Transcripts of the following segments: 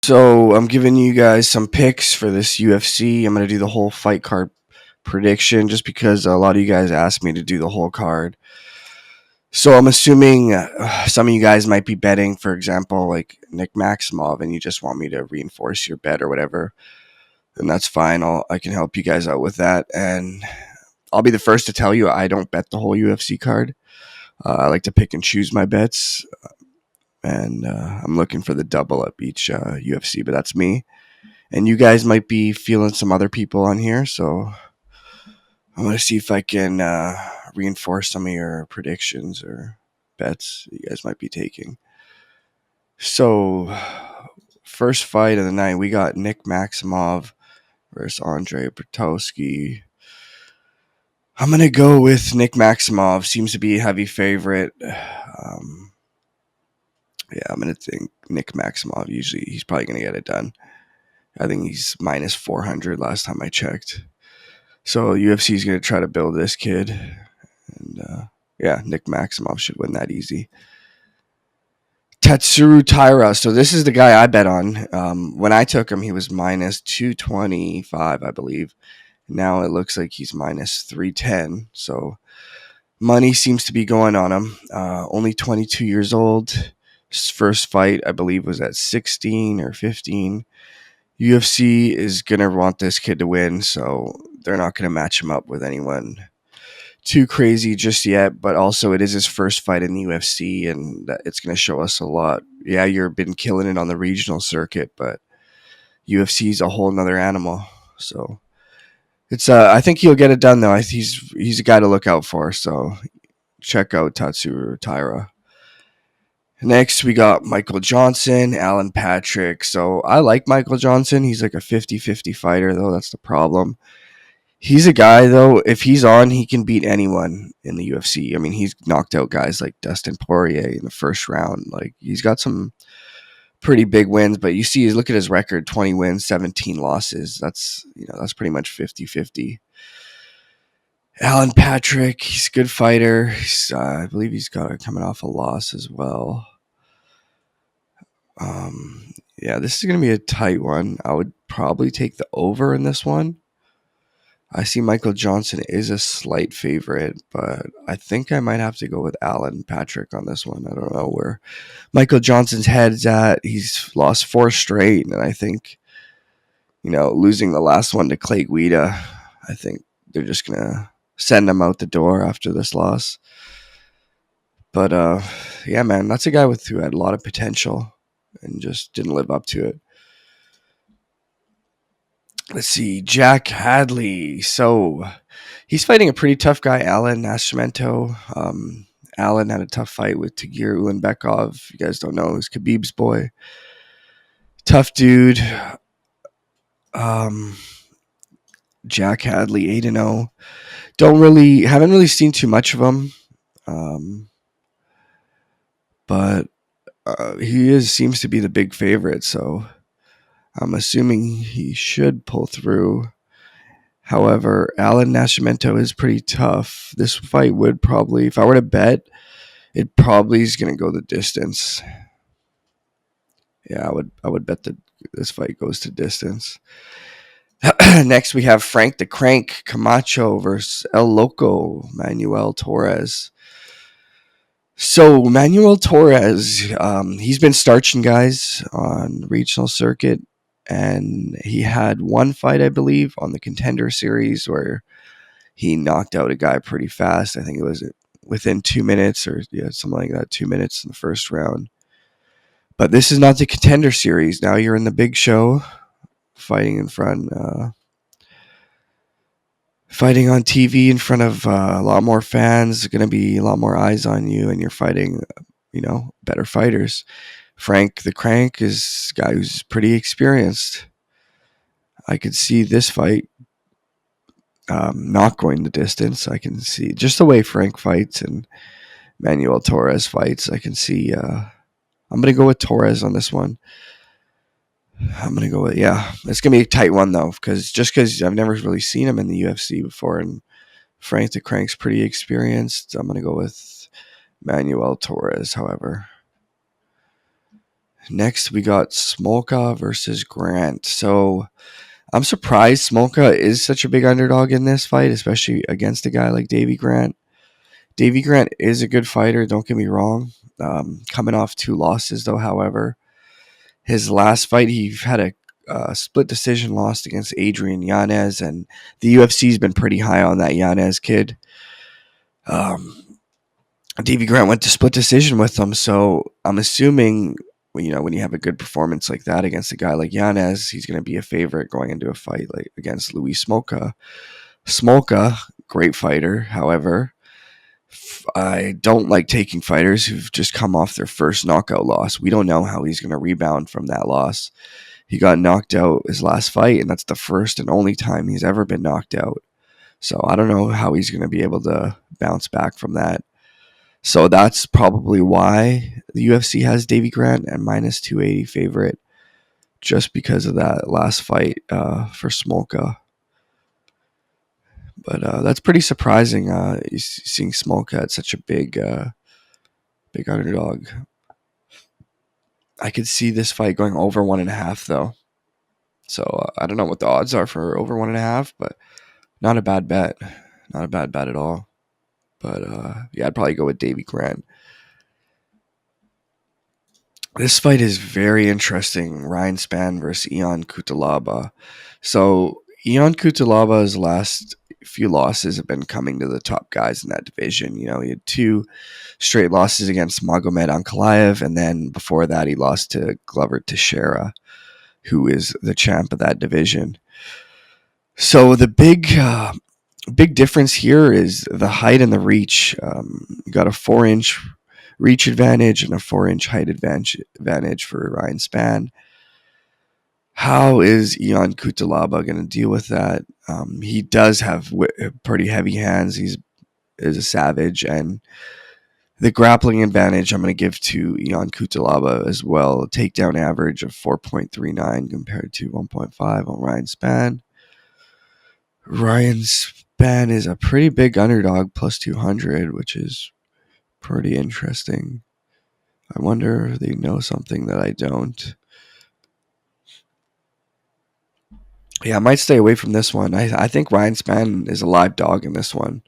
So I'm giving you guys some picks for this UFC. I'm gonna do the whole fight card prediction just because a lot of you guys asked me to do the whole card. So I'm assuming some of you guys might be betting, for example, like Nick Maximov, and you just want me to reinforce your bet or whatever. And that's fine. I can help you guys out with that. And I'll be the first to tell you I don't bet the whole UFC card. I like to pick and choose my bets, and I'm looking for the double up each UFC, but that's me. And you guys might be feeling some other people on here, so I'm going to see if I can reinforce some of your predictions or bets you guys might be taking. So, first fight of the night, we got Nick Maximov versus Andre Pertowsky. I'm going to go with Nick Maximov. Seems to be a heavy favorite. I'm going to think Nick Maximov. Usually, he's probably going to get it done. I think he's minus 400 last time I checked. So UFC is going to try to build this kid. And Nick Maximov should win that easy. Tatsuru Taira. So this is the guy I bet on. When I took him, he was minus 225, I believe. Now it looks like he's minus 310. So money seems to be going on him. Only 22 years old. His first fight, I believe, was at 16 or 15. UFC is going to want this kid to win, so they're not going to match him up with anyone too crazy just yet, but also it is his first fight in the UFC, and it's going to show us a lot. Yeah, you've been killing it on the regional circuit, but UFC is a whole nother animal. So it's I think he'll get it done though. He's a guy to look out for. So check out Tatsuru Taira. Next, we got Michael Johnson, Alan Patrick. So I like Michael Johnson. He's like a 50-50 fighter, though. That's the problem. He's a guy, though, if he's on, he can beat anyone in the UFC. I mean, he's knocked out guys like Dustin Poirier in the first round. Like, he's got some pretty big wins, but you see, look at his record, 20 wins, 17 losses. That's pretty much 50-50. Alan Patrick, he's a good fighter. I believe he's coming off a loss as well. This is going to be a tight one. I would probably take the over in this one. I see Michael Johnson is a slight favorite, but I think I might have to go with Alan Patrick on this one. I don't know where Michael Johnson's head's at. He's lost 4 straight, and I think, losing the last one to Clay Guida, I think they're just going to send him out the door after this loss. But, man, that's a guy who had a lot of potential and just didn't live up to it. Let's see, Jack Hadley. So he's fighting a pretty tough guy, Alan Nascimento. Alan had a tough fight with Tagir Ulanbekov. If you guys don't know, he's Khabib's boy. Tough dude. Jack Hadley, 8-0. Haven't really seen too much of him. But he seems to be the big favorite, so I'm assuming he should pull through. However, Alan Nascimento is pretty tough. This fight would probably, if I were to bet, it probably is going to go the distance. Yeah, I would bet that this fight goes to distance. Next, we have Frank the Crank Camacho versus El Loco Manuel Torres. So Manuel Torres, he's been starching guys on the regional circuit, and he had one fight, I believe, on the Contender Series where he knocked out a guy pretty fast. I think it was within 2 minutes or something like that, 2 minutes in the first round. But this is not the Contender Series. Now you're in the big show, fighting in front, fighting on TV in front of a lot more fans. There's going to be a lot more eyes on you, and you're fighting, better fighters. Frank the Crank is a guy who's pretty experienced. I could see this fight not going the distance. I can see just the way Frank fights and Manuel Torres fights. I can see. I'm going to go with Torres on this one. I'm going to go with, it's going to be a tight one, though, because I've never really seen him in the UFC before, and Frank the Crank's pretty experienced. I'm going to go with Manuel Torres, however. Next, we got Smolka versus Grant. So I'm surprised Smolka is such a big underdog in this fight, especially against a guy like Davy Grant. Davy Grant is a good fighter, don't get me wrong. Coming off 2 losses, though, however. His last fight, he had a split decision loss against Adrian Yanez, and the UFC's been pretty high on that Yanez kid. Davy Grant went to split decision with him, so I'm assuming when you have a good performance like that against a guy like Yanez, he's going to be a favorite going into a fight like against Luis Smolka. Smolka, great fighter, however, I don't like taking fighters who've just come off their first knockout loss. We don't know how he's going to rebound from that loss. He got knocked out his last fight, and that's the first and only time he's ever been knocked out. So I don't know how he's going to be able to bounce back from that. So that's probably why the UFC has Davy Grant at minus 280 favorite, just because of that last fight for Smolka. But that's pretty surprising. Seeing Smolka at such a big underdog. I could see this fight going over 1.5 though. So I don't know what the odds are for over 1.5, but not a bad bet. Not a bad bet at all. But yeah, I'd probably go with Davy Grant. This fight is very interesting. Ryan Spann versus Ion Cutelaba. So Ion Cutelaba's last few losses have been coming to the top guys in that division. He had 2 straight losses against Magomed Ankalaev, and then before that he lost to Glover Teixeira, who is the champ of that division. So the big difference here is the height and the reach. You got a 4-inch reach advantage and a 4-inch height advantage for Ryan Spann. How is Ion Cutelaba going to deal with that? He does have pretty heavy hands. He's a savage, and the grappling advantage I'm going to give to Ion Cutelaba as well. Takedown average of 4.39 compared to 1.5 on Ryan Spann. Ryan Spann is a pretty big underdog, plus 200, which is pretty interesting. I wonder if they know something that I don't. Yeah, I might stay away from this one. I think Ryan Spann is a live dog in this one.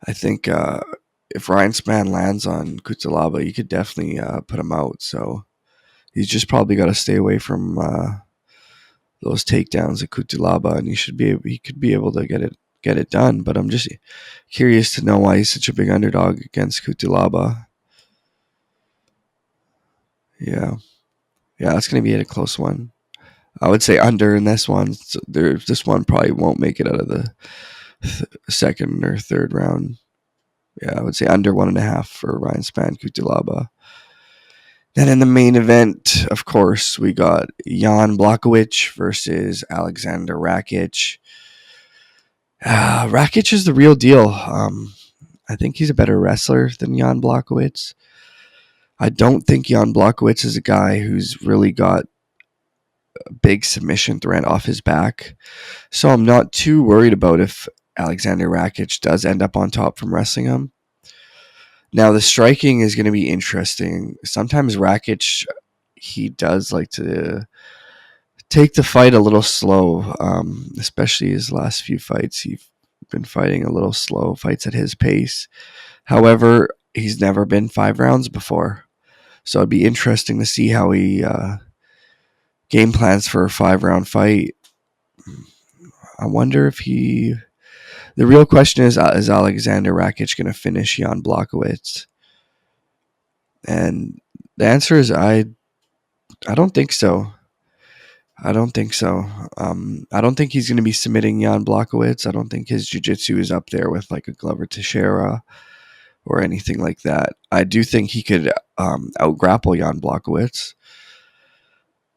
I think if Ryan Spann lands on Cutelaba, you could definitely put him out. So he's just probably got to stay away from those takedowns at Cutelaba, and he could be able to get it done. But I'm just curious to know why he's such a big underdog against Cutelaba. Yeah, that's going to be a close one. I would say under in this one. So this one probably won't make it out of the second or third round. Yeah, I would say under 1.5 for Ryan Spann Cutelaba. Then in the main event, of course, we got Jan Blachowicz versus Alexander Rakic. Rakic is the real deal. I think he's a better wrestler than Jan Blachowicz. I don't think Jan Blachowicz is a guy who's really got a big submission threat off his back. So I'm not too worried about if Alexander Rakic does end up on top from wrestling him. Now, the striking is going to be interesting. Sometimes Rakic, he does like to take the fight a little slow, especially his last few fights. He's been fighting a little slow, fights at his pace. However, he's never been 5 rounds before. So it'd be interesting to see how he game plans for a 5-round fight. I wonder if the real question is Alexander Rakic going to finish Jan Blachowicz? And the answer is I don't think so. I don't think so. I don't think he's going to be submitting Jan Blachowicz. I don't think his jiu-jitsu is up there with like a Glover Teixeira or anything like that. I do think he could out-grapple Jan Blachowicz.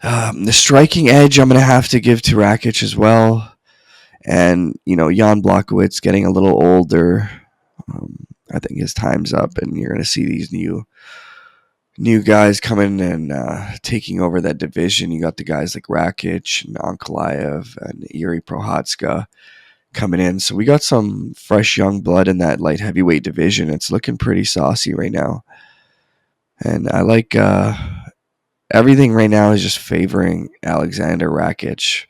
The striking edge I'm going to have to give to Rakic as well. And, Jan Blachowicz getting a little older. I think his time's up, and you're going to see these new guys coming and taking over that division. You got the guys like Rakic and Ankalaev and Iri Prochazka coming in. So we got some fresh young blood in that light heavyweight division. It's looking pretty saucy right now. And I like everything right now is just favoring Alexander Rakic,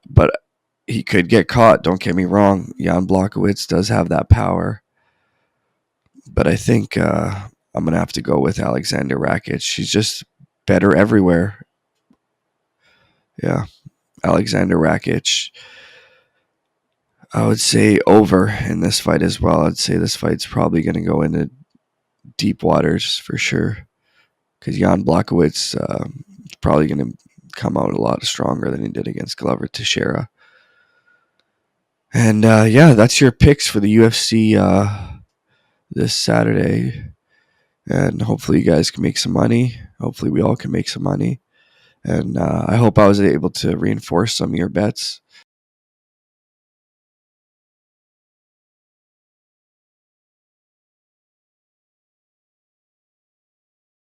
but he could get caught. Don't get me wrong. Jan Blachowicz does have that power, but I think I'm gonna have to go with Alexander Rakic. He's just better everywhere. Yeah, Alexander Rakic. I would say over in this fight as well. I'd say this fight's probably going to go into deep waters for sure, because Jan Blachowicz is probably going to come out a lot stronger than he did against Glover Teixeira. And yeah, that's your picks for the UFC this Saturday. And hopefully you guys can make some money. Hopefully we all can make some money. And I hope I was able to reinforce some of your bets.